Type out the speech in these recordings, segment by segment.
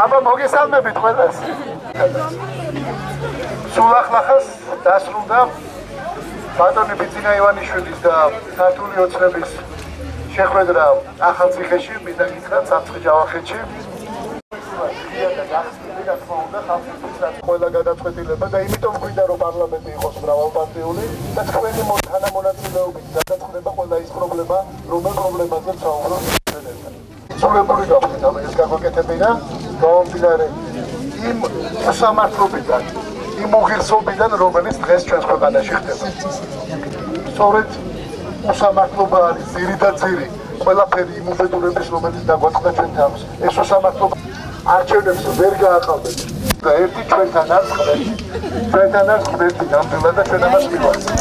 აბა მოგესალმებით ყველას. სულ ახლახას დასრულდა ბატონი ბიძინა ივანიშვილის და ქართული ოცნების შეხვედრა ახალციხეში, მინდა გითხრათ სამცხე ჯავახეთში. ყველა გადაწყვეტილება და იმიტომ გვინდა რომ პარლამენტი იყოს მრავალპარტიული და თქვენი თანამონაწილეობით გადაწყდება ყველა ის პრობლემა, რომელ პრობლემაზე ვსაუბრობთ ერთად. სულებული გავხდით ეს გაგვეკეთებინა გამომდინარე იმ უსამართლობიდან, იმ უღირსობიდან, რომელიც დღეს ჩვენს ქვეყანაში ხდება. სწორედ უსამართლობა არის ძირი და ძირი, ყველაფერი იმ უბედურების, რომელიც დაგვაწყდა ჩვენ თავს. ეს უსამართლობა არჩევნებს ვერ გააყალბეთ და ერთი ჩვენთან არ ხდება ნამდვილად და ჩვენ ამას მივაწევთ.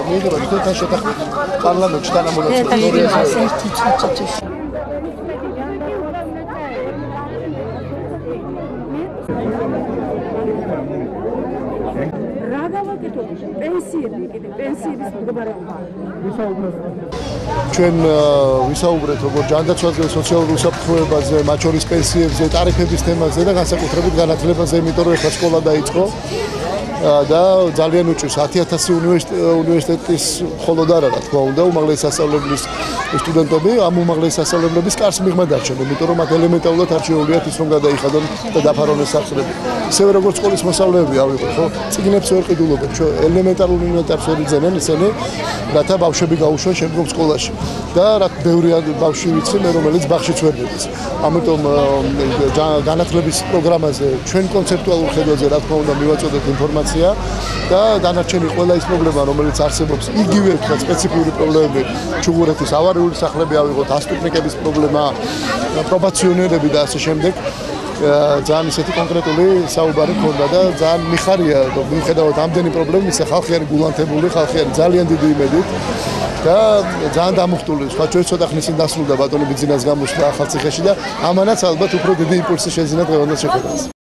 მიიღება თქვენთან შეთანხმებით პარლამენტში თანამონაწილეობა. ჩვენ ვისაუბრეთ როგორც ჯანდაცვაზე, სოციალურ უსაფრთხოებაზე, მათ შორის პენსიებზე, ტარიფების თემაზე და განსაკუთრებით განათლებაზე, იმიტომ რომ ახლა სკოლა დაიწყო და ძალიან უჭირს 10,000 უნივერსიტეტის მხოლოდ არა, რა თქმა უნდა, უმაღლესი სასწავლებლის სტუდენტები ამ უმაღლესი სასწავლებლების კარს მიღმა დარჩენ, იმიტომ რომ მათ ელემენტარულად არ შეუძლიათ ის რომ გადაიხადონ და დაფარონ ეს სახსრები. ისევე როგორც სკოლის მოსწავლეები ავიღოთ, ხო? წიგნებს ვერ ყიდულობენ, ელემენტარულ ინვენტარს ვერ იძენენ ისინი, რათა ბავშვები გაუშვან შემდგომ სკოლაში. და რა ბევრი ბავშვი ვიცი მე, რომელიც ბაღშიც ვერ მიდის. ამიტომ განათლების პროგრამაზე ჩვენ კონცეპტუალურ ხედვაზე რა თქმა უნდა მივაწოდეთ ინფორმაცია და დანარჩენი ყველა ის პრობლემა, რომელიც არსებობს, იგივე თქვა სპეციფიური პრობლემები, ჩუღურეთის ავარიული სახლები ავიღოთ, ასტუტნიკების პრობლემა, პრობაციონერები და ასე შემდეგ. ძალიან ისეთი კონკრეტული საუბარი ქონდა და ძალიან მიხარია, რომ მიუხედავად ამდენი პრობლემის, ხალხი არის გულანთებული, ხალხი არის ძალიან დიდი იმედით და ძალიან დამუხტული. სხვა ჩვენ ცოტა ხნის წინ დასრულდა ბატონი ბიძინას გამოსვლა ახალციხეში და ამანაც ალბათ უფრო დიდი იმპულსი შეძინა დღევანდელ შეხვედრას.